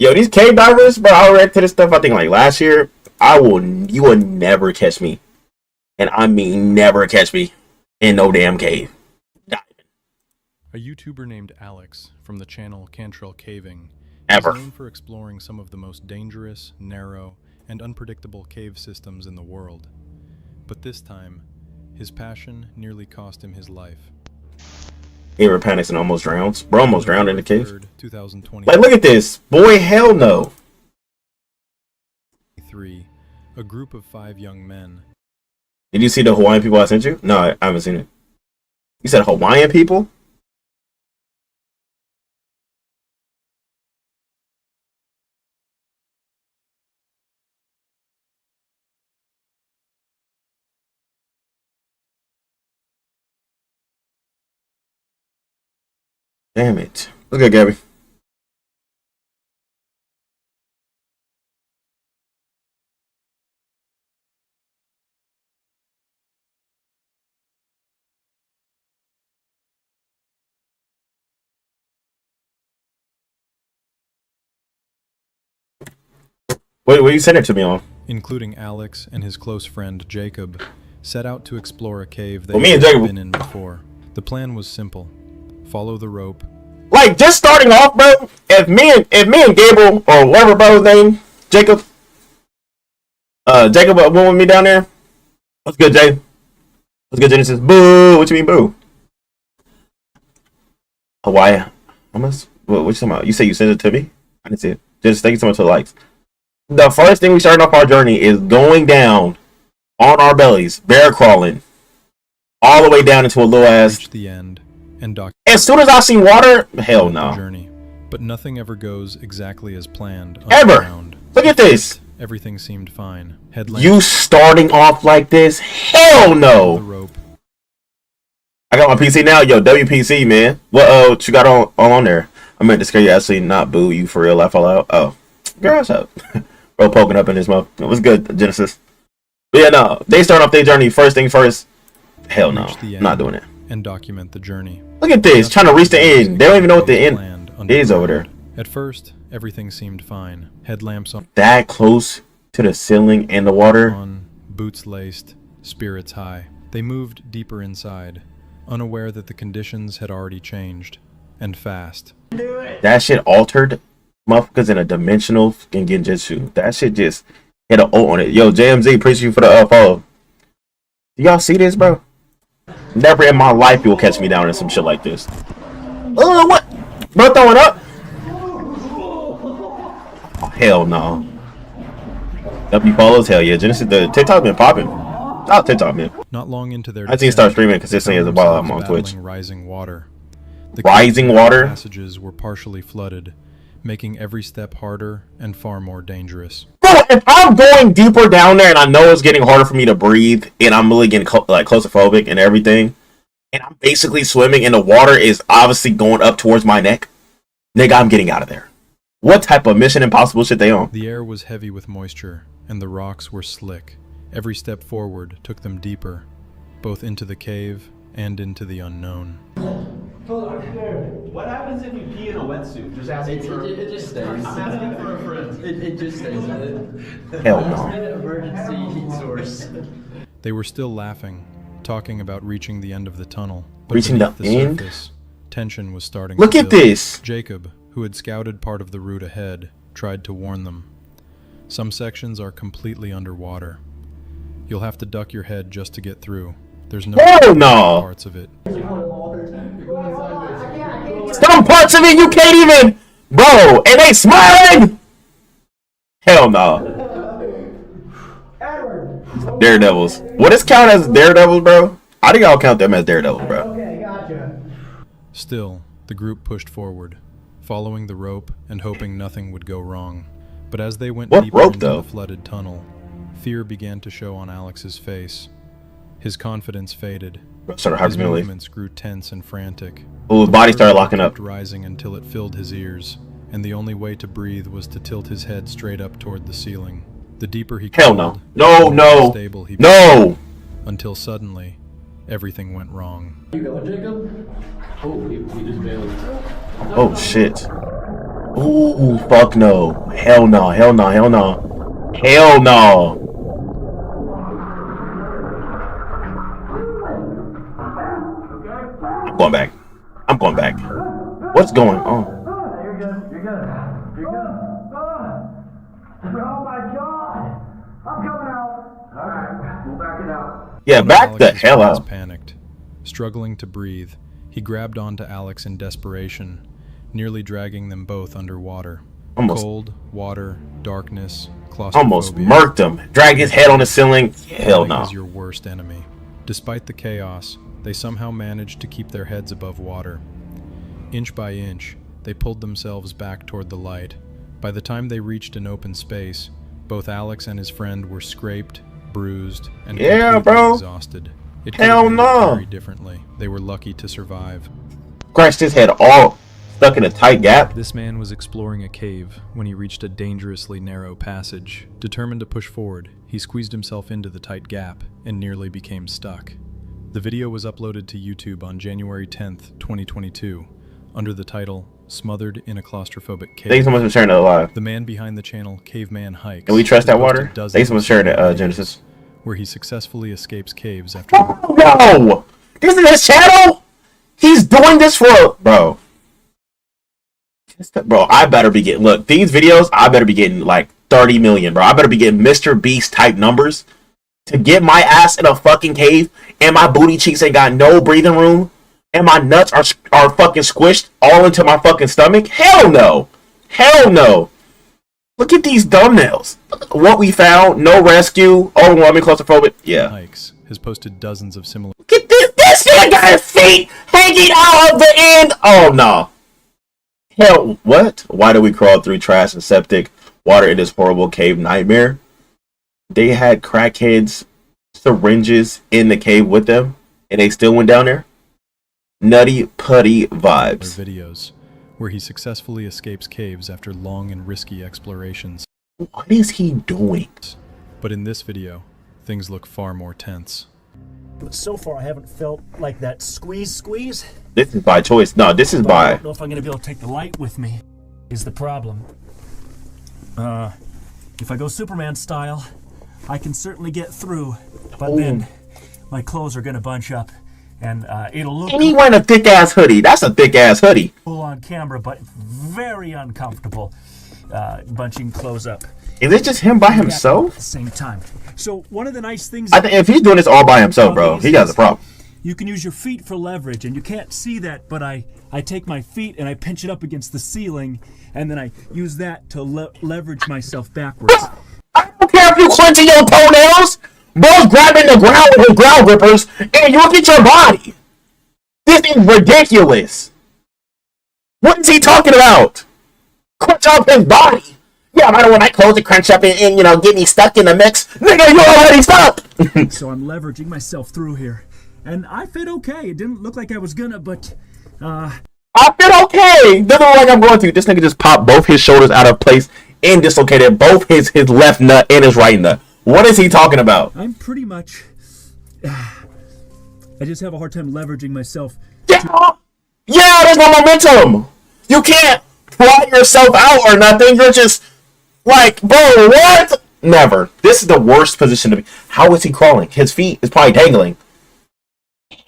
Yo, these cave divers, bro, I read to this stuff, I think, like, last year. You will never catch me. And I mean never catch me in no damn cave. Diving. A YouTuber named Alex from the channel Cantrell Caving Ever. is known for exploring some of the most dangerous, narrow, and unpredictable cave systems in the world. But this time, his passion nearly cost him his life. He ever panics and almost drowns? Bro, almost drowned in the cave. 3rd, 2020. Like, look at this. Boy, hell no. A group of 5 young men. Did you see the Hawaiian people I sent you? No, I haven't seen it. You said Hawaiian people? Damn it. Look at Gabby. What you sent it to me on? Including Alex and his close friend Jacob, set out to explore a cave they me and had Jacob been in before. The plan was simple: follow the rope. Like, just starting off, bro. If me and Gabriel or whatever bro's name, Jacob went with me down there. What's good, Jay? What's good, Genesis? Boo! What you mean, boo? Hawaii. What you talking about? You say you sent it to me? I didn't see it. Just thank you so much for the likes. The first thing we started off our journey is going down on our bellies, bear crawling, all the way down into a little ass. Reach the end and as soon as I see water, hell no. Journey, but nothing ever goes exactly as planned. Ever. Look at this. Everything seemed fine. Headlamp. You starting off like this? Hell no. The rope. I got my PC now, yo. WPC, man. What you got on there? I meant to scare you, actually, not boo you for real. Laugh all out. Oh, girl, what's up? Bro, poking up in his mouth. It was good, Genesis. But yeah, no. They start off their journey. First thing first. Hell no. Not doing it. And document the journey. Look at this. Trying to reach the end. They don't even know what the end is over there. At first, everything seemed fine. Headlamps on. That close to the ceiling and the water. On, boots laced, spirits high. They moved deeper inside, unaware that the conditions had already changed, and fast. That shit altered motherfuckers in a dimensional fucking genjutsu. That shit just hit an O on it. Yo, JMZ, appreciate you for the follow. Do y'all see this, bro? Never in my life you'll catch me down in some shit like this. Oh, what? Bro, throwing up? Oh, hell no. W follows, hell yeah. Genesis, the TikTok been popping. Oh, TikTok, man. Not long into their I think start streaming consistently as a while I'm on Twitch. Rising water. The rising water? Passages were partially flooded, making every step harder and far more dangerous. Bro, if I'm going deeper down there and I know it's getting harder for me to breathe and I'm really getting claustrophobic and everything, and I'm basically swimming and the water is obviously going up towards my neck, nigga, I'm getting out of there. What type of Mission Impossible shit they on? The air was heavy with moisture and the rocks were slick. Every step forward took them deeper, both into the cave and into the unknown. What happens if you pee in a wetsuit? Just asking for... It just stays. I'm asking for a friend. It just stays. Hell no. Emergency heat source. They were still laughing, talking about reaching the end of the tunnel. But reaching the end? Surface, tension was starting Look to at build. this! Jacob, who had scouted part of the route ahead, tried to warn them. Some sections are completely underwater. You'll have to duck your head just to get through. There's no parts of it. Some parts of it you can't even, bro. And they smiling. Hell no. Daredevils. What does count as Daredevils, bro? I think I'll count them as Daredevils, bro. Okay, gotcha. Still, the group pushed forward, following the rope and hoping nothing would go wrong. But as they went deeper into the flooded tunnel, fear began to show on Alex's face. His confidence faded. His movements grew tense and frantic. Oh, his body started locking up. Rising until it filled his ears, and the only way to breathe was to tilt his head straight up toward the ceiling. The deeper he crawled, the more stable he became, until suddenly, everything went wrong. You going, Jacob? Oh, he just bailed. Oh shit. Ooh, fuck no. Hell no, hell no, hell no. Hell no. I'm going back. I'm going back. What's going on? You're good. You're good. You're good. Oh my god! I'm coming out. All right, we'll back it out. Yeah, back the Alex's hell friends out. Panicked. Struggling to breathe, he grabbed onto Alex in desperation, nearly dragging them both underwater. Almost. Cold, water, darkness, claustrophobia. Almost murked him. Drag his head on the ceiling. Hell no. Is your worst enemy. Despite the chaos, they somehow managed to keep their heads above water. Inch by inch, they pulled themselves back toward the light. By the time they reached an open space, both Alex and his friend were scraped, bruised, and completely exhausted. It could have ended very differently. They were lucky to survive. Scratched his head all stuck in a tight gap. This man was exploring a cave when he reached a dangerously narrow passage. Determined to push forward, he squeezed himself into the tight gap and nearly became stuck. The video was uploaded to YouTube on January 10th, 2022, under the title, Smothered in a Claustrophobic Cave. Thank you so much for sharing that live. The man behind the channel, Caveman Hikes. Can we trust that water? Thank you so much for sharing it, Genesis. Where he successfully escapes caves after... Oh, no! This is his channel? He's doing this for... Bro. Bro, I better be getting... Look, these videos, I better be getting like 30 million, bro. I better be getting Mr. Beast type numbers to get my ass in a fucking cave and my booty cheeks ain't got no breathing room and my nuts are fucking squished all into my fucking stomach. Hell no. Hell no. Look at these thumbnails. What we found, no rescue, overwhelming claustrophobic. Yeah. Hikes has posted dozens of similar... Look at this. This nigga got his feet hanging out of the end. Oh, no. Hell, what? Why do we crawl through trash and septic water in this horrible cave nightmare? They had crackheads, syringes in the cave with them, and they still went down there? Nutty putty vibes. Videos where he successfully escapes caves after long and risky explorations. What is he doing? But in this video, things look far more tense. So far, I haven't felt like that squeeze. This is by choice. No, this is I by... don't know if I'm gonna be able to take the light with me, is the problem. If I go Superman style, I can certainly get through, but then my clothes are gonna bunch up, and it'll look And he wearing a thick-ass hoodie. That's a thick-ass hoodie. cool on camera, but very uncomfortable bunching clothes up Is it just him by at himself? the same time. So one of the nice things... I think if he's doing this all by himself, bro, he has a problem. You can use your feet for leverage, and you can't see that, but I take my feet and I pinch it up against the ceiling, and then I use that to leverage myself backwards. I don't care if you clenching your toenails. Bro's grabbing the ground with his ground grippers, and you look at your body. This is ridiculous. What is he talking about? Crunch up his body. Yeah, I don't want my clothes to crunch up and you know, get me stuck in the mix. Nigga, you already stuck. So I'm leveraging myself through here. And I fit okay. It didn't look like I was gonna, but, I fit okay. Doesn't look like I'm going to. This nigga just popped both his shoulders out of place and dislocated both his left nut and his right nut. What is he talking about? I'm pretty much... I just have a hard time leveraging myself. Yeah, there's no momentum. You can't fly yourself out or nothing. You're just like, bro, what? Never. This is the worst position to be. How is he crawling? His feet is probably dangling.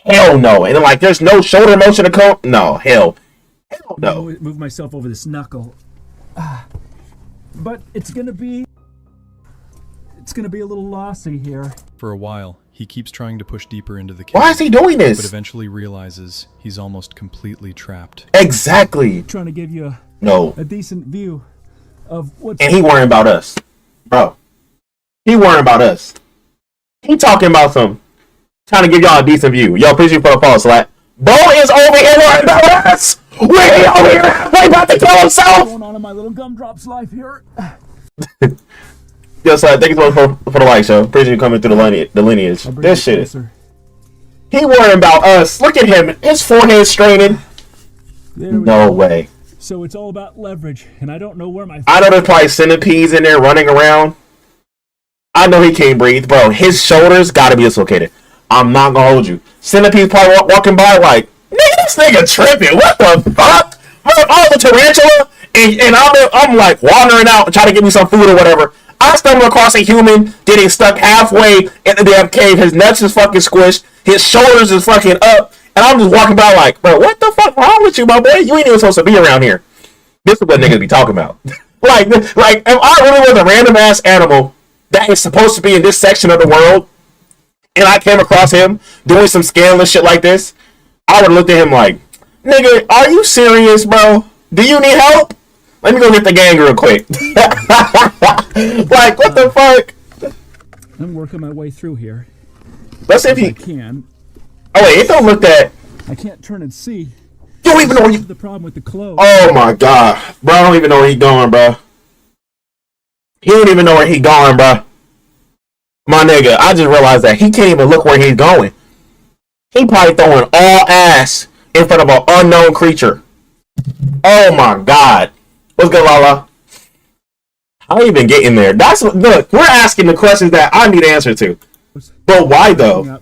Hell no. And then, like, there's no shoulder motion to come. No, hell no. Move myself over this knuckle. But it's gonna be a little lossy here. For a while, he keeps trying to push deeper into the cave. Why is he doing But this? eventually realizes he's almost completely trapped. Exactly. Trying to give you No. a decent view of what's... And he worrying about us. Bro. He worrying about us. He talking about some... Trying to give y'all a decent view. Yo, please you put a pause, Slat. Bo is over here worrying about us! We're over here! We're about to kill himself! What's going on in my little gumdrops life here? Yo, Slat, thank you so much for the like, show. Appreciate you coming through the lineage. This shit is... He worrying about us. Look at him. His forehead straining. No way. So it's all about leverage, and I don't know where my... I know there's probably centipedes in there running around. I know he can't breathe, bro. His shoulders gotta be dislocated. I'm not gonna hold you. Centipedes probably walking by like, nigga, this nigga tripping. What the fuck? Oh, the tarantula and I'm like wandering out trying to get me some food or whatever. I stumble across a human getting stuck halfway in the damn cave. His nuts is fucking squished. His shoulders is fucking up. And I'm just walking by like, bro, what the fuck wrong with you, my boy? You ain't even supposed to be around here. This is what niggas be talking about. like, if I really was a random ass animal that is supposed to be in this section of the world, and I came across him doing some scandalous shit like this, I would have looked at him like, nigga, are you serious, bro? Do you need help? Let me go get the gang real quick. Like, what the fuck? I'm working my way through here. Let's see if I he can. Oh wait, it don't look that. I can't turn and see. You don't even know where you. The problem with the clothes. Oh my god, bro! I don't even know where he going, bro. He don't even know where he going, bro. My nigga, I just realized that he can't even look where he's going. He probably throwing all ass in front of an unknown creature. Oh my god. What's good, Lala? How you been getting there? That's look. We're asking the questions that I need answer to. But why though?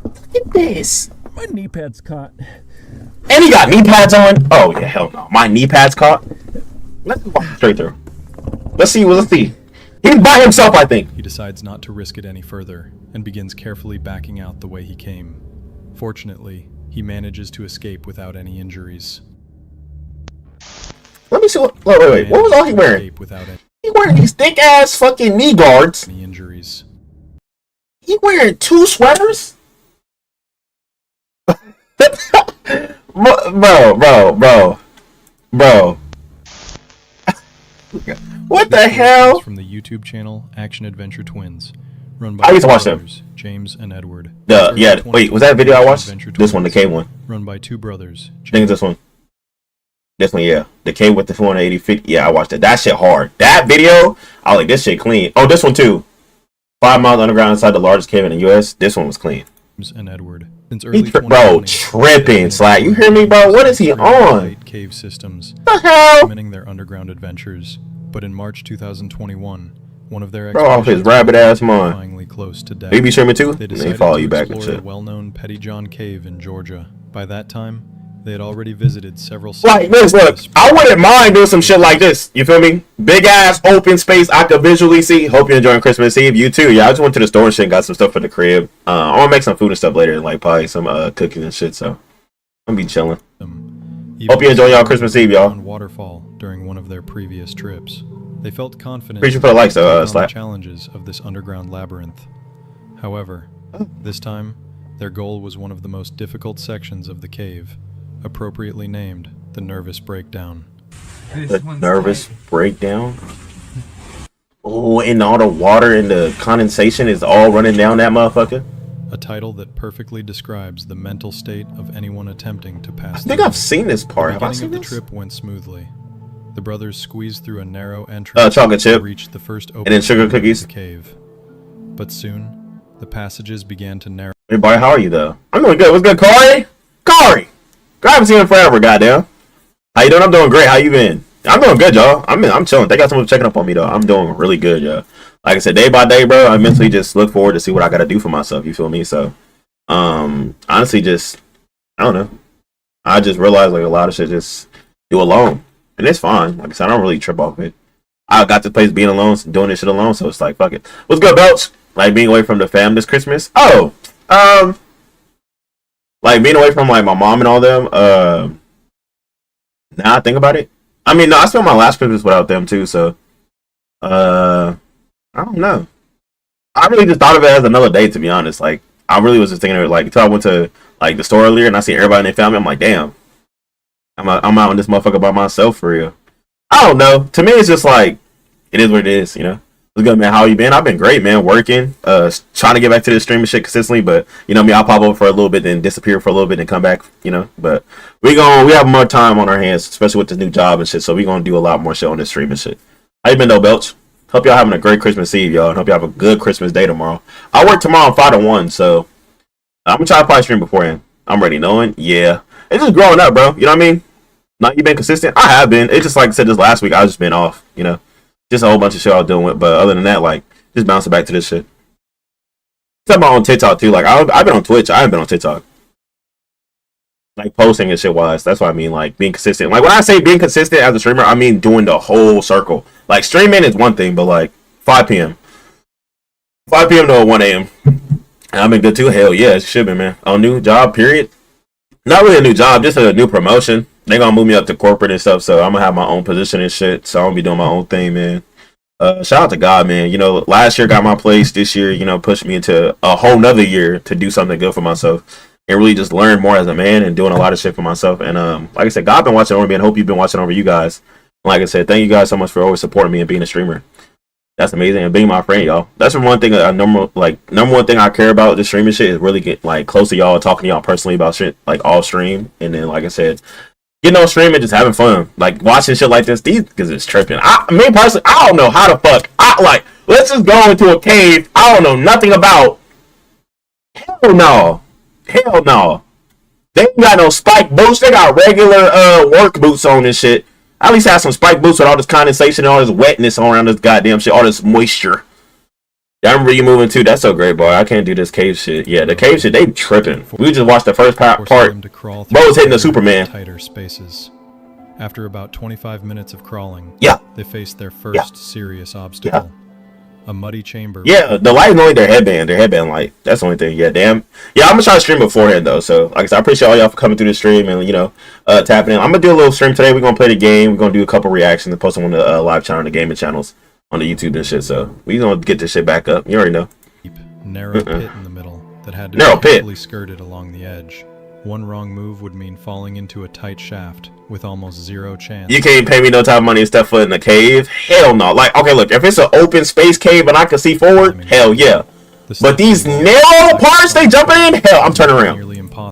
Look at this. My knee pad's caught. And he got knee pads on. Oh yeah, hell no. My knee pads caught. Let's walk straight through. Let's see. Let's see. He's by himself, I think. He decides not to risk it any further and begins carefully backing out the way he came. Fortunately, he manages to escape without any injuries. Let me see what. Wait. What was all he wearing? He wearing these thick ass fucking knee guards. Any injuries? He wearing 2 sweaters? bro. What the hell? From the YouTube channel Action Adventure Twins, run by I used to watch them. brothers, James and Edward. Wait, was that a video I watched? This one, the K one. Run by 2 brothers. I think it's this one. This one, yeah. The K with the 480 feet. Yeah, I watched it. That shit hard. That video, I like this shit clean. Oh, this one too. 5 miles underground inside the largest cave in the U.S. This one was clean. And Edward. Since early bro, tripping, Slack. You hear me, bro? What is he on? Cave systems. The hell? Documenting their underground adventures. But in March 2021, one of their bro, off his rabbit ass mind. finally close to death. They be streaming too? They follow you back and shit. A well-known Petty John Cave in Georgia. By that time, they had already visited several. Like this, look, I wouldn't mind doing some shit like this. You feel me? Big ass open space I could visually see. Hope you're enjoying Christmas Eve. You too. Yeah, I just went to the store and shit and got some stuff for the crib. I want to make some food and stuff later, like probably some cooking and shit. So I'm be chilling. Hope you enjoy y'all Christmas Eve, y'all. Waterfall during one of their previous trips. They felt confident. Appreciate for the likes, Slack. The challenges of this underground labyrinth. However, this time, their goal was one of the most difficult sections of the cave, appropriately named the Nervous Breakdown. The Nervous Breakdown? Oh, and all the water and the condensation is all running down that motherfucker? A title that perfectly describes the mental state of anyone attempting to pass. I think I've seen this part. Have I seen this? this? The trip went smoothly. The brothers squeezed through a narrow entrance chocolate chip, to reach the first opening and then sugar cookies. Of the cave. But soon, the passages began to narrow. Hey, boy, how are you though? I'm doing good. What's good, Corey? Corey, I haven't seen him forever. Goddamn. How you doing? I'm doing great. How you been? I'm doing good, y'all. I'm chilling. Thank y'all so much for checking up on me though. I'm doing really good, y'all. Like I said, day by day, bro. I mentally just look forward to see what I gotta do for myself. You feel me? So, honestly, just I don't know. I just realized like a lot of shit just do alone. And it's fine. Like I said, I don't really trip off it. I got to place being alone, doing this shit alone, so it's like, fuck it. What's good, Belch? Like being away from the fam this Christmas? Oh, like being away from like my mom and all them. Now I think about it. I mean, no, I spent my last Christmas without them too, so I don't know. I really just thought of it as another day, to be honest. Like I really was just thinking of it like until I went to like the store earlier and I see everybody in their family. I'm like, damn. I'm out in this motherfucker by myself for real. I don't know. To me, it's just like it is what it is. You know. What's good, man? How you been? I've been great, man. Working, trying to get back to this streaming shit consistently. But you know me, I'll pop over for a little bit, then disappear for a little bit, and come back. You know. But we have more time on our hands, especially with this new job and shit. So we gonna do a lot more shit on this streaming shit. How you been though, Belch? Hope y'all having a great Christmas Eve, y'all. And hope y'all have a good Christmas day tomorrow. I work tomorrow 5 to 1, so I'm gonna try to probably stream beforehand. I'm already knowing. Yeah, it's just growing up, bro. You know what I mean? Not you been consistent? I have been. It's just like I said this last week. I've just been off, you know. Just a whole bunch of shit I was doing with. But other than that, like, just bouncing back to this shit. Except on TikTok, too. Like, I've been on Twitch. I haven't been on TikTok. like posting and shit wise. That's what I mean, like being consistent. Like when I say being consistent as a streamer, I mean doing the whole circle. Like streaming is one thing, but like 5 p.m. 5 p.m. to 1 a.m. And I've been good too. Hell yeah, it should be, man. A new job, period. Not really a new job, just a new promotion. They gonna move me up to corporate and stuff, so I'm gonna have my own position and shit. So I'm gonna be doing my own thing, man. Shout out to God, man. You know, last year got my place. This year, you know, pushed me into a whole nother year to do something good for myself and really just learn more as a man and doing a lot of shit for myself. And like I said, God been watching over me, and hope you've been watching over you guys. Like I said, thank you guys so much for always supporting me and being a streamer. That's amazing, and being my friend, y'all. That's one thing. Number one thing I care about this streaming shit is really get like close to y'all, talking to y'all personally about shit like all stream, and then like I said, getting on stream and just having fun, like watching shit like this. These because it's tripping. Me personally, I don't know how the fuck. Let's just go into a cave. I don't know nothing about. Hell no, hell no. They ain't got no spike boots. They got regular work boots on and shit. I at least have some spike boots with all this condensation and all this wetness all around this goddamn shit, all this moisture. Yeah, I remember you moving too. That's so great, boy. I can't do this cave shit. Yeah, the cave shit, they tripping. We just watched the first part. Bro was hitting the Superman. Tighter spaces. After about 25 minutes of crawling, yeah, they faced their first serious obstacle. A muddy chamber. Yeah, the light is only their headband light. That's the only thing. Yeah, damn. Yeah, I'm gonna try to stream beforehand though. So, like I said, I appreciate all y'all for coming through the stream and tapping in. I'm gonna do a little stream today. We're gonna play the game. We're gonna do a couple reactions and post them on the live channel, the gaming channels on the YouTube and shit. So we gonna get this shit back up. You already know. Deep, narrow pit in the middle that had to be carefully skirted along the edge. One wrong move would mean falling into a tight shaft with almost zero chance. You can't pay me no type of money and step foot in the cave. Hell no. Like, okay, look, if it's an open space cave and I can see forward, hell yeah. But these narrow parts they jumping in, hell, I'm turning around. Nearly impossible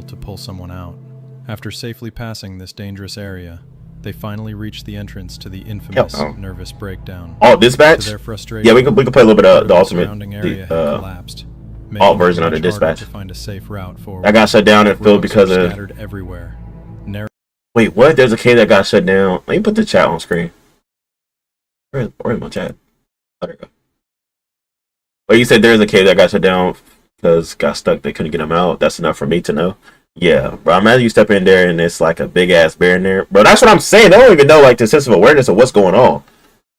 to pull someone out. After safely passing this dangerous area, they finally reached the entrance to the infamous nervous breakdown. Oh, dispatch? To their frustration, yeah, we can play a little bit of the ultimate collapsed. Alt version of the dispatch. To find a safe route forward. I got shut down and filled because of scattered everywhere. Wait, what? There's a cave that got shut down. Let me put the chat on screen. Where's my chat? Oh, there we go. Well, you said there's a cave that got shut down because got stuck. They couldn't get them out. That's enough for me to know. Yeah, bro. Imagine you step in there and it's like a big ass bear in there, bro. That's what I'm saying. They don't even know like the sense of awareness of what's going on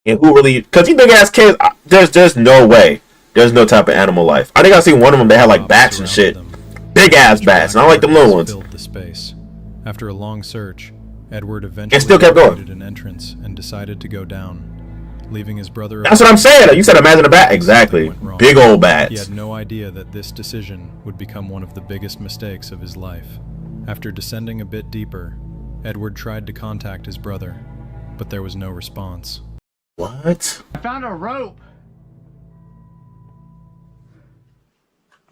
and who really. Because these big ass caves, there's no way. There's no type of animal life. I think I seen one of them. They had like bats and shit, big ass bats. And I don't like them little ones. Filled the space. After a long search, Edward eventually still kept going. An entrance and decided to go down, leaving his brother. That's what I'm saying. You said imagine a bat. Exactly. Big old bats. He had no idea that this decision would become one of the biggest mistakes of his life. After descending a bit deeper, Edward tried to contact his brother, but there was no response. What? I found a rope.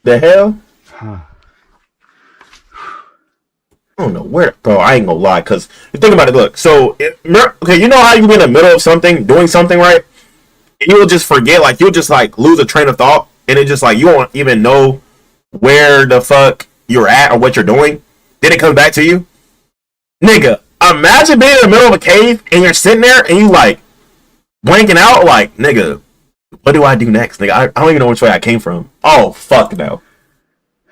The hell? I don't know where, bro. I ain't gonna lie, cause think about it. Look, so okay, you know how you be in the middle of something, doing something, right? And you'll just forget, like you'll just like lose a train of thought, and it just like you won't even know where the fuck you're at or what you're doing. Then it comes back to you, nigga. Imagine being in the middle of a cave and you're sitting there and you like blanking out, like nigga. What do I do next, nigga? I don't even know which way I came from. Oh, fuck no.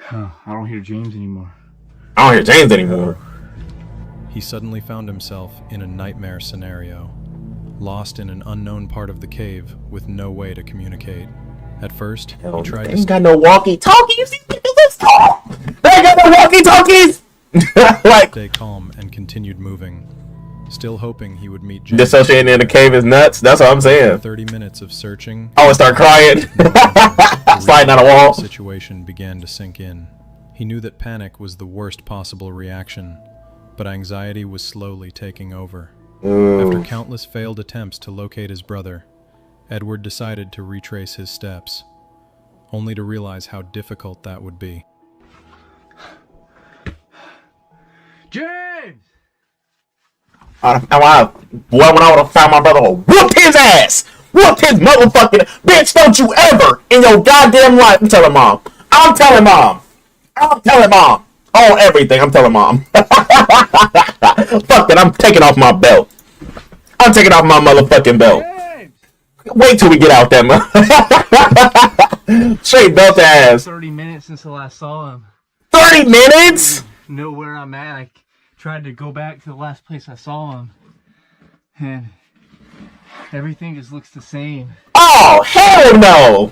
I don't hear James anymore. I don't hear James anymore. He suddenly found himself in a nightmare scenario, lost in an unknown part of the cave with no way to communicate. At first, he tried to... They ain't got no walkie-talkies! They ain't got no walkie-talkies! Like... Stay calm and continued moving. Still hoping he would meet James. Dissociating in the cave is nuts. That's what I'm saying. 30 minutes of searching. I would start crying. Sliding down a wall. The situation began to sink in. He knew that panic was the worst possible reaction, but anxiety was slowly taking over. After countless failed attempts to locate his brother, Edward decided to retrace his steps, only to realize how difficult that would be. James! When I would have found my brother, whooped his ass! Whooped his motherfucking... Bitch, don't you ever in your goddamn life... I'm telling mom. I'm telling mom. Oh, everything. I'm telling mom. Fuck that. I'm taking off my belt. I'm taking off my motherfucking belt. Wait till we get out there, man. Straight belt ass. 30 minutes since I last saw him. 30 minutes? know where I'm at. I tried to go back to the last place I saw him, and everything just looks the same. Oh, hell no!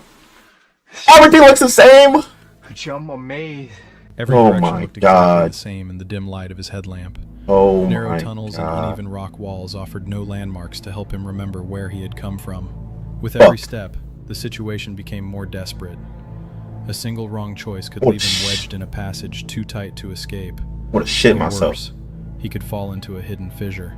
Everything looks the same? I'm amazed. Every direction looked exactly the same in the dim light of his headlamp. Narrow tunnels and uneven rock walls offered no landmarks to help him remember where he had come from. With every step, the situation became more desperate. A single wrong choice could leave him wedged in a passage too tight to escape. What a shit or myself. Worse, he could fall into a hidden fissure.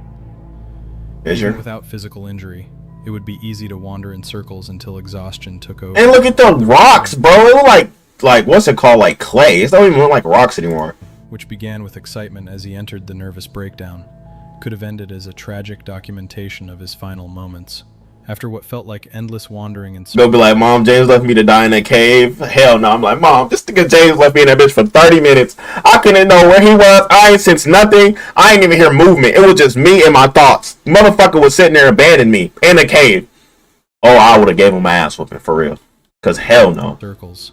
Fissure? Without physical injury, it would be easy to wander in circles until exhaustion took over. And look at the rocks, bro. It look like what's it called? Like clay. It's not even look like rocks anymore. Which began with excitement as he entered the nervous breakdown, could have ended as a tragic documentation of his final moments. After what felt like endless wandering and they'll be like, Mom, James left me to die in that cave. Hell no. I'm like, Mom, this nigga James left me in that bitch for 30 minutes. I couldn't know where he was. I ain't sensed nothing. I ain't even hear movement. It was just me and my thoughts. Motherfucker was sitting there and abandoned me in the cave. Oh, I would have gave him my ass whooping for real. Cause hell no. Circles.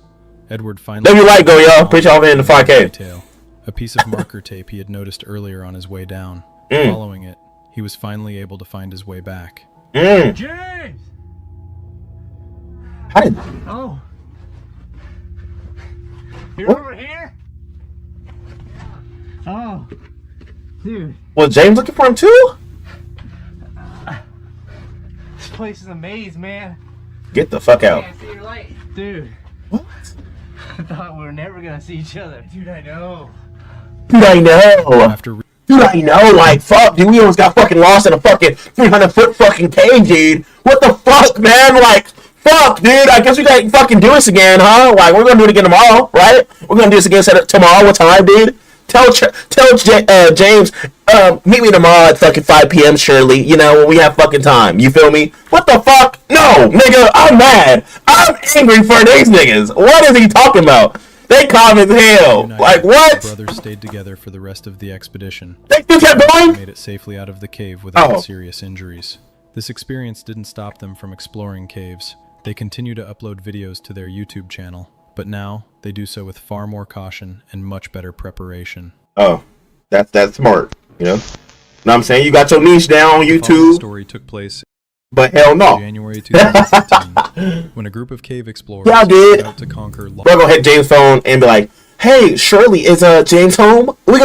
Edward finally. Let me light go, y'all. Put y'all in the 5K. Detail. A piece of marker tape he had noticed earlier on his way down. Following it, he was finally able to find his way back. James! How did... Oh. You're over here? Oh. Dude. Was James looking for him too? This place is a maze, man. Get the fuck out. Can't see your light. Dude. What? I thought we were never gonna see each other. Dude, I know. Dude, I know. Dude, I know. Like, fuck, dude. We almost got fucking lost in a fucking 300-foot fucking cave, dude. What the fuck, man? Like, fuck, dude. I guess we gotta fucking do this again, huh? Like, we're gonna do it again tomorrow, right? We're gonna do this again tomorrow. What time, dude? Tell James, meet me tomorrow at fucking 5 p.m. Shirley. You know, when we have fucking time. You feel me? What the fuck? No, nigga, I'm mad. I'm angry for these niggas. What is he talking about? They calm as hell. United, like, what? The brothers stayed together for the rest of the expedition. They kept going? Made it safely out of the cave without serious injuries. This experience didn't stop them from exploring caves. They continue to upload videos to their YouTube channel, but now they do so with far more caution and much better preparation. Oh, that's smart, you know? Know what I'm saying? You got your niche down on YouTube. The story took place but hell no. January 2015, when a group of cave explorers set out to conquer. We're gonna hit James' phone and be like, "Hey, Shirley, is James home? We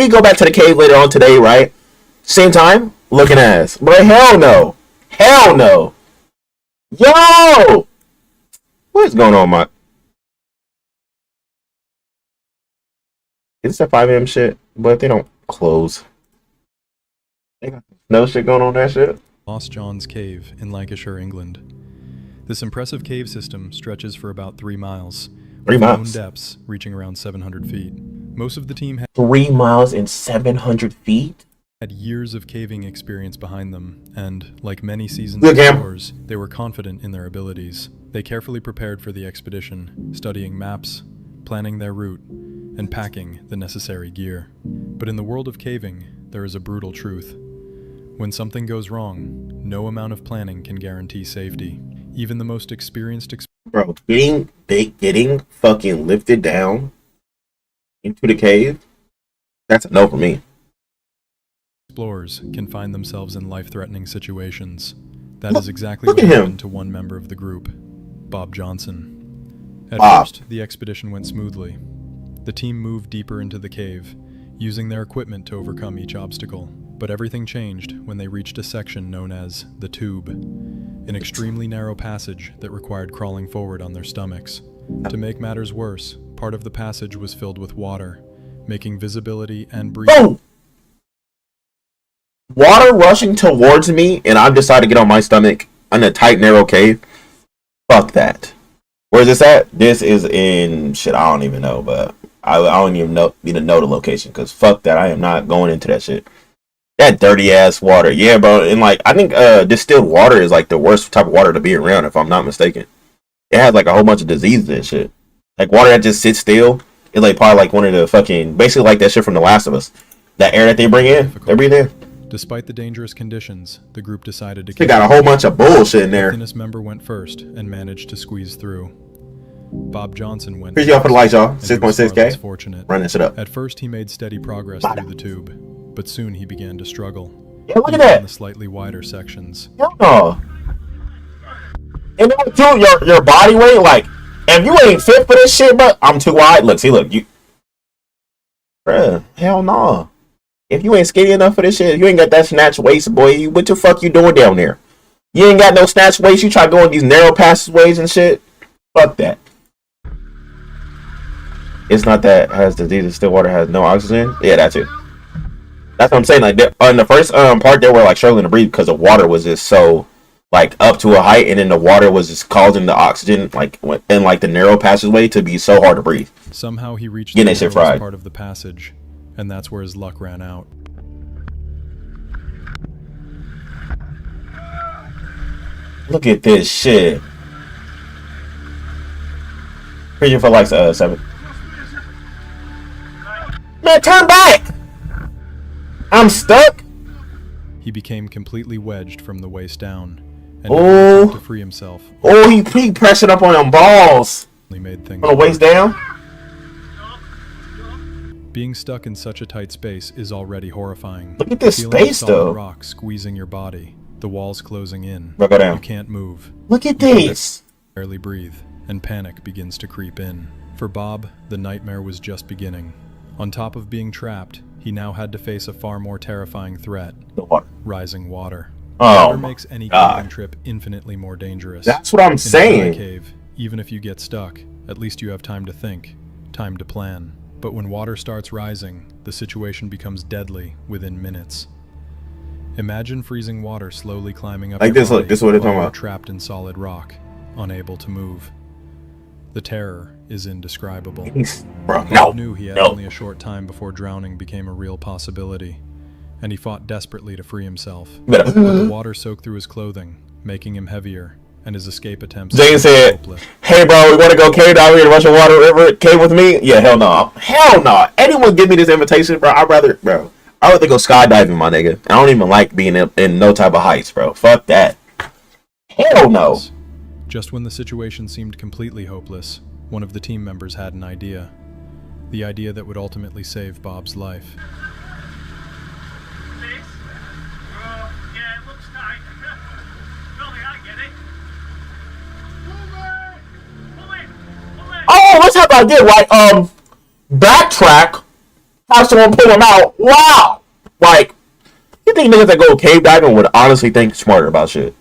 go back to the cave later on today, right? Same time, looking ass." But hell no, hell no. Yo, what's going on, my? Is this a 5 a.m. shit? But they don't close. They got no shit going on that shit. Lost John's Cave in Lancashire, England. This impressive cave system stretches for about 3 miles. 3 miles. Known depths reaching around 700 feet. Most of the team had 3 miles and 700 feet? Had years of caving experience behind them, and, like many seasoned explorers, they were confident in their abilities. They carefully prepared for the expedition, studying maps, planning their route, and packing the necessary gear. But in the world of caving, there is a brutal truth. When something goes wrong, no amount of planning can guarantee safety. Even the most experienced Bro, getting fucking lifted down into the cave, that's a no for me. Explorers can find themselves in life-threatening situations. That is exactly what happened to one member of the group, Bob Johnson. At first, the expedition went smoothly. The team moved deeper into the cave, using their equipment to overcome each obstacle. But everything changed when they reached a section known as the Tube, an extremely narrow passage that required crawling forward on their stomachs. To make matters worse, part of the passage was filled with water, making visibility and breathing. Water rushing towards me, and I decide to get on my stomach in a tight, narrow cave. Fuck that. Where's this at? This is in shit. I don't even know, but I don't even need to know the location because fuck that. I am not going into that shit. That dirty ass water, yeah, bro. And like, I think distilled water is like the worst type of water to be around, if I'm not mistaken. It has like a whole bunch of diseases and shit. Like water that just sits still is like probably like one of the fucking basically like that shit from The Last of Us. That air that they bring in, they breathe in. Despite the dangerous conditions, the group decided to. They got a whole bunch of bullshit in there. This member went first and managed to squeeze through. Bob Johnson went. Appreciate y'all for the likes, y'all. and he was 6.6K. far less fortunate. Run this shit up. At first, he made steady progress through the tube, but soon he began to struggle. Yeah, look at even in that. the slightly wider sections. Hell no. And then too, your body weight, like, if you ain't fit for this shit, bro, I'm too wide. Look, see, look, you, bruh, hell no. If you ain't skinny enough for this shit, if you ain't got that snatch waist, boy, what the fuck you doing down there? You ain't got no snatch waist. You try going these narrow passageways and shit. Fuck that. It's not that has disease and still water has no oxygen. Yeah, that's it. That's what I'm saying. Like on the first part, they were like struggling to breathe because the water was just so like up to a height, and then the water was just causing the oxygen like in like the narrow passageway to be so hard to breathe. Somehow he reached Getting the that shit narrowest fried. part of the passage, and that's where his luck ran out. Look at this shit. Appreciate for likes 7. Man, turn back! I'm stuck. He became completely wedged from the waist down, and Oh. to free himself. Oh, he pressing up on them balls. He made things On the waist down. Being stuck in such a tight space is already horrifying. Look at this Feeling the space, solid though. rock squeezing your body, the walls closing in. Bro, go down. You can't move. Look at this. Barely breathe, and panic begins to creep in. For Bob, the nightmare was just beginning. On top of being trapped, he now had to face a far more terrifying threat: The water. rising water. Oh Water my makes any God. caving trip infinitely more dangerous. That's what I'm In a saying. cave, even if you get stuck, at least you have time to think, time to plan. But when water starts rising, the situation becomes deadly within minutes. Imagine freezing water slowly climbing up Like your this, look, body this is what they're while talking you're about. trapped in solid rock, unable to move. The terror is indescribable. Bro, Bob no. knew he had No. only a short time before drowning became a real possibility, and he fought desperately to free himself. But the water soaked through his clothing, making him heavier, and his escape attempts Zane said, hopeless. "Hey, bro, we want to go cave down here in Russian Water River cave with me?" Yeah, hell no. Hell no. Anyone give me this invitation, bro, I'd rather go skydiving, my nigga. I don't even like being in no type of heights, bro. Fuck that. Hell no. Just when the situation seemed completely hopeless, one of the team members had an idea. The idea that would ultimately save Bob's life. Yeah, it looks tight. Billy, I get it. Pull in. Oh, let's have I did right. Backtrack. Have someone pull him out. Wow. Like, you think niggas that go cave diving would honestly think smarter about shit?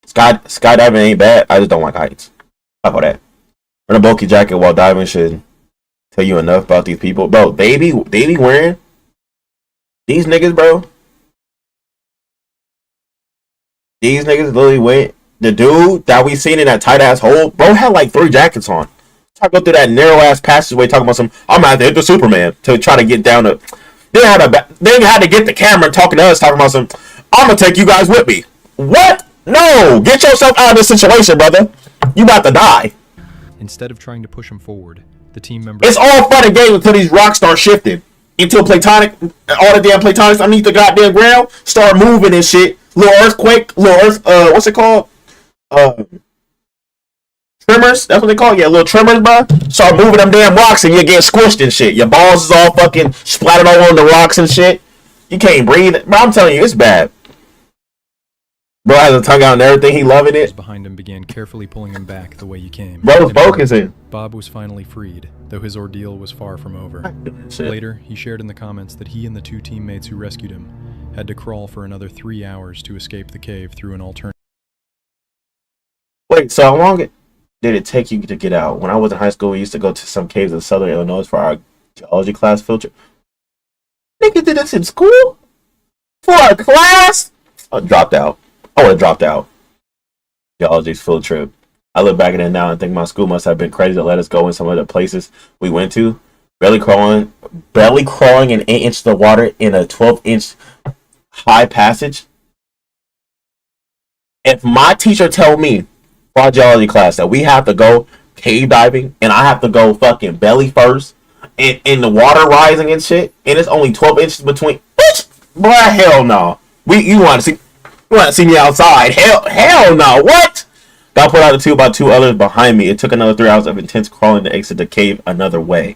Skydiving ain't bad. I just don't like heights. How about that? Wearing a bulky jacket while diving should tell you enough about these people, bro. They be wearing these niggas, bro. These niggas literally went. The dude that we seen in that tight ass hole, bro, had like 3 jackets on. Try to go through that narrow ass passageway talking about some. I'm gonna have to hit the Superman to try to get down to. They had to get the camera talking to us talking about some. I'm gonna take you guys with me. What? No, get yourself out of this situation, brother. You about to die. Instead of trying to push him forward, the team members... It's all fun and games until these rocks start shifting. Until Platonic, all the damn Platonics underneath the goddamn ground start moving and shit. Little earthquake, what's it called? Tremors, that's what they call it. Yeah, little tremors, bro. Start moving them damn rocks and you get squished and shit. Your balls is all fucking splattered all on the rocks and shit. You can't breathe. Bro, I'm telling you, it's bad. Bro has a tongue out and everything. He loving it. behind him began carefully pulling him back the way you came. Bro's In focusing. Bob was finally freed, though his ordeal was far from over. Shit. Later, he shared in the comments that he and the 2 teammates who rescued him had to crawl for another 3 hours to escape the cave through an alternative. Wait, so how long did it take you to get out? When I was in high school, we used to go to some caves in southern Illinois for our geology class field trip. Nigga did this in school? For a class? I dropped out. I would have dropped out. Geology's field trip. I look back at it now and think my school must have been crazy to let us go in some of the places we went to. Barely crawling in 8 inches of water in a 12-inch high passage. If my teacher tell me for our geology class that we have to go cave diving and I have to go fucking belly first in the water rising and shit, and it's only 12 inches between, bitch, boy, hell no. You want to see me outside? Hell no. What? Got put out the tube by 2 others behind me. It took another 3 hours of intense crawling to exit the cave another way.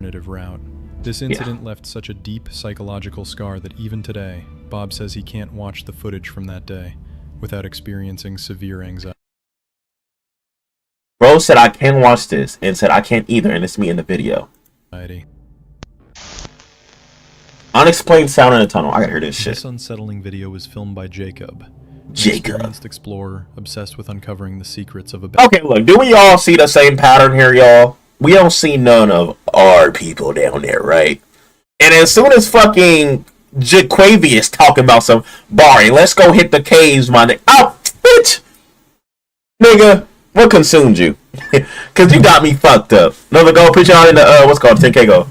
Route. This incident left such a deep psychological scar that even today, Bob says he can't watch the footage from that day without experiencing severe anxiety. Bro said I can watch this and said I can't either, and it's me in the video. Unexplained sound in the tunnel. I gotta hear this shit. This unsettling video was filmed by Jacob. Jacob. An experienced explorer obsessed with uncovering the secrets of a... Okay, look, do we all see the same pattern here, y'all? We don't see none of our people down there, right? And as soon as fucking Jaquavius talking about some Barry, let's go hit the caves, my nigga. Oh, bitch! Nigga, what consumed you? Cause you got me fucked up. Another go, put y'all in the, what's called 10K go.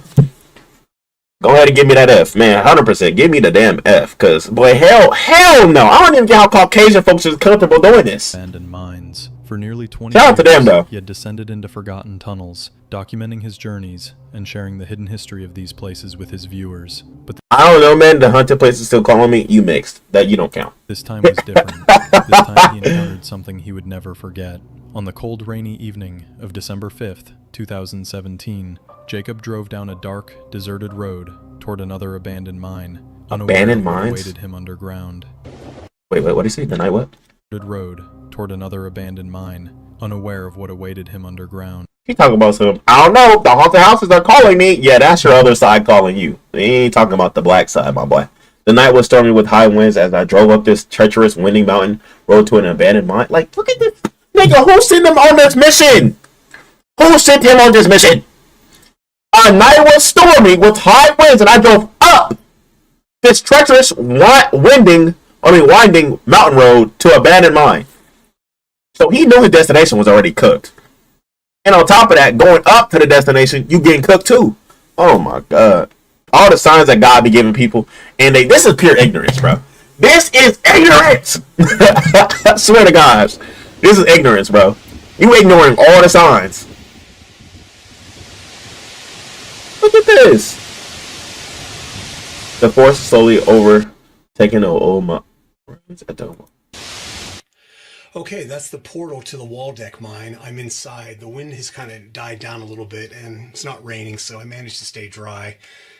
Go ahead and give me that F, man. 100%. Give me the damn F. Cause, boy, hell no. I don't even get how Caucasian folks are comfortable doing this. Abandoned mines. For nearly 20 Shout out to them, though. He had descended into forgotten tunnels, documenting his journeys and sharing the hidden history of these places with his viewers. But I don't know, man. The haunted place is still calling me. You mixed. That you don't count. this time was different. This time he encountered something he would never forget. On the cold, rainy evening of December 5th, 2017, Jacob drove down a dark, deserted road toward another abandoned mine. Abandoned mines? Awaited him underground. Wait, what did he say? The night what? Road toward another abandoned mine, unaware of what awaited him underground. He talking about some, I don't know, the haunted houses are calling me. Yeah, that's your other side calling you. He ain't talking about the black side, my boy. The night was stormy with high winds as I drove up this treacherous, winding mountain road to an abandoned mine. Like, look at this. Nigga, who sent him on this mission? Who sent him on this mission? A night was stormy with high winds and I drove up this treacherous, winding mountain road to abandoned mine. So he knew his destination was already cooked. And on top of that, going up to the destination, you getting cooked too. Oh my God. All the signs that God be giving people. And this is pure ignorance, bro. This is ignorance. I swear to God. This is ignorance, bro. You ignoring all the signs. Look at this. The force slowly overtaking the old Okay, that's the portal to the Waldeck mine. I'm inside. The wind has kind of died down a little bit, and it's not raining, so I managed to stay dry.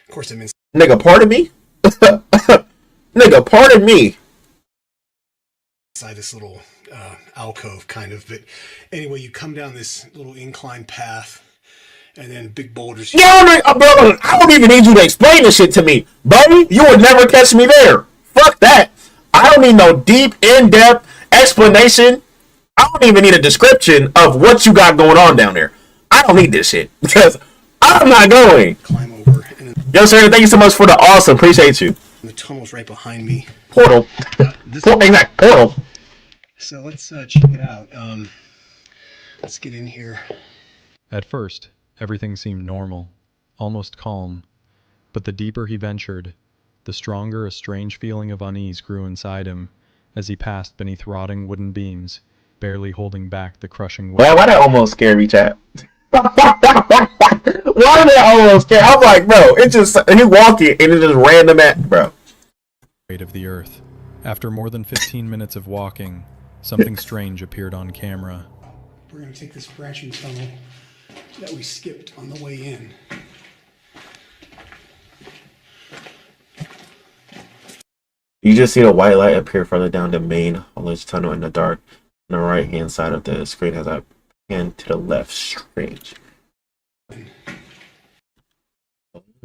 Of course, I'm inside. Nigga, pardon me? Nigga, pardon me. Inside this little alcove, kind of. But anyway, you come down this little incline path, and then big boulders. Yeah, bro, I don't even need you to explain this shit to me. Buddy, you would never catch me there. Fuck that. I don't need no deep, in-depth explanation. I don't even need a description of what you got going on down there. I don't need this shit because I'm not going. Climb over. And then, Yo, sir, thank you so much for the awesome. Appreciate you. the tunnel's right behind me. Portal. Exact portal. So let's check it out. Let's get in here. At first, everything seemed normal, almost calm. But the deeper he ventured, the stronger a strange feeling of unease grew inside him as he passed beneath rotting wooden beams, barely holding back the crushing weight. Well, why that almost scared me, chat? Why did that almost scare? I'm like, bro, it just, he walking and it just random at, bro. Weight of the earth. After more than 15 minutes of walking, something strange appeared on camera. We're going to take this branching tunnel that we skipped on the way in. You just see a white light appear further down the main haulage tunnel in the dark. On the right hand side of the screen as I pan to the left. Strange.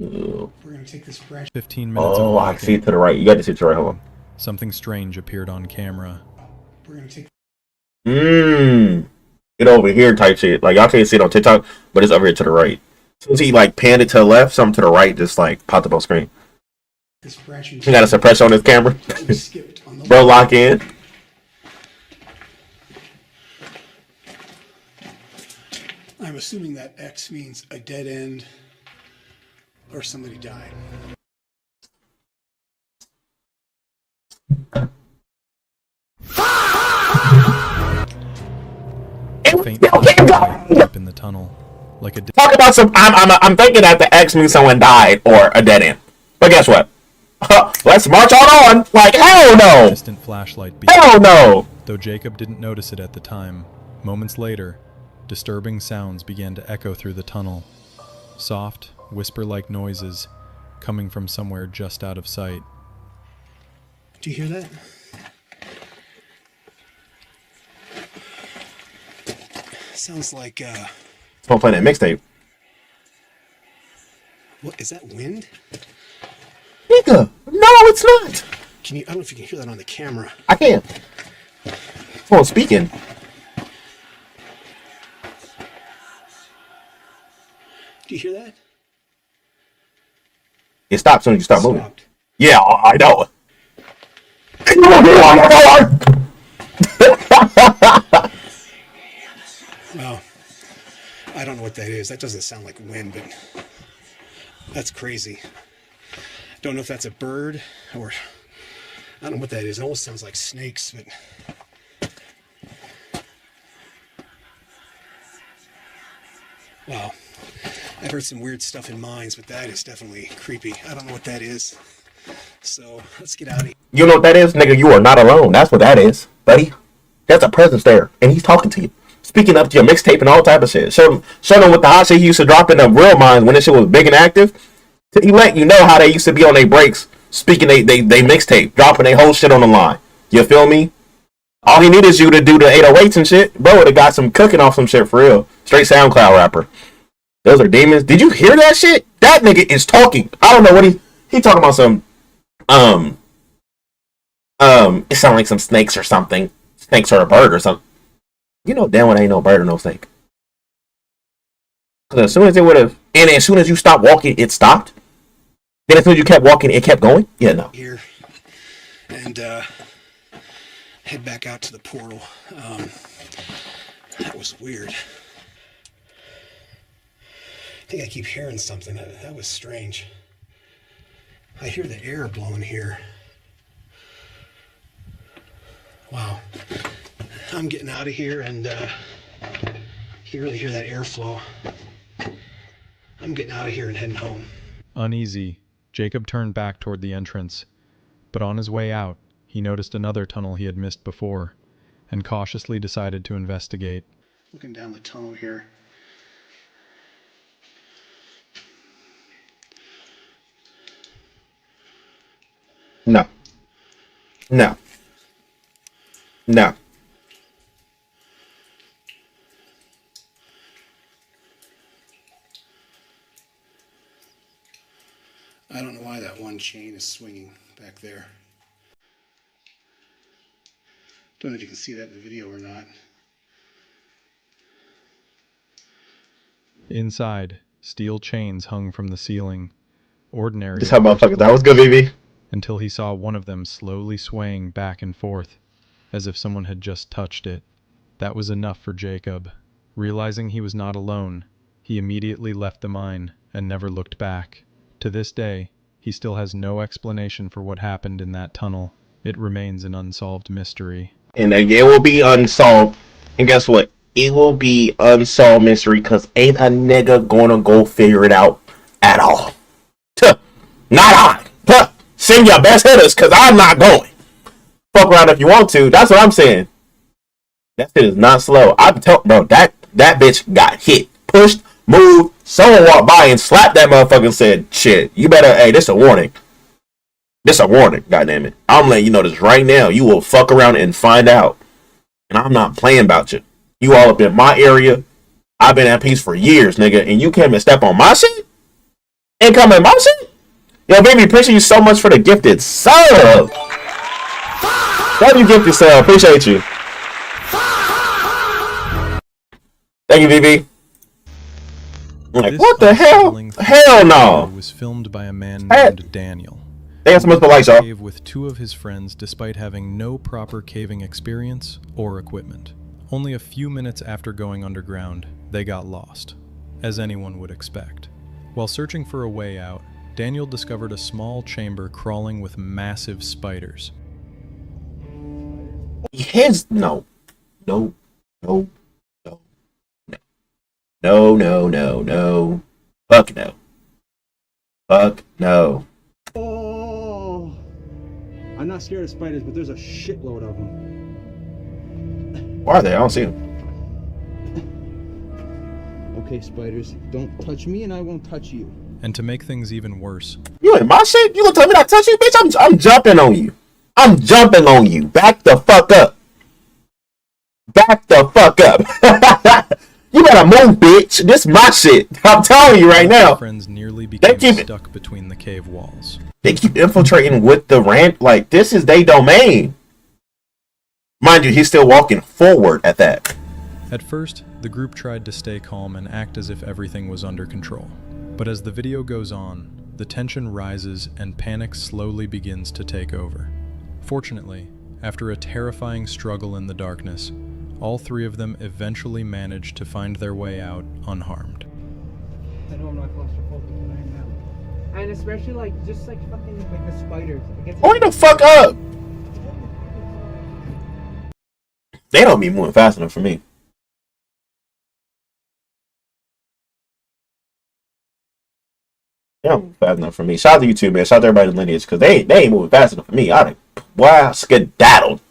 Ooh. We're going to take this branch. 15 minutes of Oh, walking. I see it to the right. You got to see it to the right. Hold on. Something strange appeared on camera. We're going to take. Get over here type shit. Like, y'all can't see it on TikTok, but it's over here to the right. As soon as he, like, panned it to the left, something to the right just, like, popped up on screen. This branching He got a suppressor on his camera. that we skipped on the Bro, lock in. I'm assuming that X means a dead end or somebody died. Faint light up in the tunnel, like a Talk about some. I'm thinking that the X means someone died or a dead end. But guess what? Let's march on. Like, hell no. Distant flashlight beam. Hell no. Though Jacob didn't notice it at the time, moments later, disturbing sounds began to echo through the tunnel. Soft, whisper-like noises coming from somewhere just out of sight. Do you hear that? Sounds like, Someone playing that mixtape. what, is that wind? Nigga, no, it's not. Can you, I don't know if you can hear that on the camera. I can't. Someone speaking. Do you hear that? It stopped as soon as you start moving. Stopped. Yeah, I know. Well, I don't know what that is. That doesn't sound like wind, but that's crazy. Don't know if that's a bird or I don't know what that is. It almost sounds like snakes, but wow. I've heard some weird stuff in mines, but that is definitely creepy. I don't know what that is. So let's get out of here. You know what that is? Nigga, you are not alone. That's what that is, buddy. There's a presence there, and he's talking to you. Speaking up to your mixtape and all type of shit. Show them what the hot shit he used to drop in the real mines when this shit was big and active. He let you know how they used to be on their breaks, speaking they mixtape, dropping their whole shit on the line. You feel me? All he needed is you to do the 808s and shit. Bro would have got some cooking off some shit for real. Straight SoundCloud rapper. Those are demons. Did you hear that shit? That nigga is talking. I don't know what he talking about some it sounded like some snakes or something. Snakes or a bird or something. You know damn well ain't no bird or no snake. Because as soon as it would have, and as soon as you stopped walking, it stopped. Then as soon as you kept walking, it kept going. Yeah, no. Here and head back out to the portal. That was weird. I think I keep hearing something. That was strange. I hear the air blowing here. Wow. I'm getting out of here and you really hear that airflow. I'm getting out of here and heading home. Uneasy, Jacob turned back toward the entrance, but on his way out, he noticed another tunnel he had missed before, and cautiously decided to investigate. Looking down the tunnel here. No. No. No. I don't know why that one chain is swinging back there. Don't know if you can see that in the video or not. Inside, steel chains hung from the ceiling. Ordinary. Just how motherfucker. That was good, BB. Until he saw one of them slowly swaying back and forth, as if someone had just touched it. That was enough for Jacob. Realizing he was not alone, he immediately left the mine and never looked back. To this day, he still has no explanation for what happened in that tunnel. It remains an unsolved mystery. And it will be unsolved. And guess what? It will be unsolved mystery because ain't a nigga gonna go figure it out at all. Tuh. Not I. Tuh. Send your best hitters because I'm not going. Fuck around if you want to. That's what I'm saying. That shit is not slow. I'm telling bro, that bitch got hit, pushed, moved. Someone walked by and slapped that motherfucker and said, shit, you better, hey, this a warning. This a warning, goddammit. I'm letting you know this right now. You will fuck around and find out. And I'm not playing about you. You all up in my area. I've been at peace for years, nigga. And you came and step on my shit? And come in my shit? Yo, baby, appreciate you so much for the gifted sub. Love you, gifted sub. Appreciate you. Thank you, BB. Like, This what the hell? unsettling Hell no. was filmed by a man named Daniel. They got some of the lights off. Cave with two of his friends despite having no proper caving experience or equipment. Only a few minutes after going underground, they got lost, as anyone would expect. While searching for a way out, Daniel discovered a small chamber crawling with massive spiders. No. No. No. No. No. No. No. No. Fuck no. Fuck no. not scared of spiders, but there's a shitload of them. Where are they? I don't see them. Okay, spiders, don't touch me and I won't touch you. And to make things even worse, You in my shit? You gonna tell me not to touch you, bitch? I'm jumping on you. I'm jumping on you. Back the fuck up. Back the fuck up. You better move, bitch. This my shit. I'm telling you right now. friends nearly became stuck between the cave walls. They keep infiltrating with the rant. Like, this is their domain. Mind you, he's still walking forward at that. At first, the group tried to stay calm and act as if everything was under control. But as the video goes on, the tension rises and panic slowly begins to take over. Fortunately, after a terrifying struggle in the darkness, all three of them eventually managed to find their way out unharmed. I know I'm not claustrophobic, but I am now. And especially just fucking the spiders. Hurry the fuck up! They don't be moving fast enough for me. They don't move fast enough for me. Shout out to you too, man. Shout out to everybody in Lineage, because they ain't moving fast enough for me. Wow, skedaddled.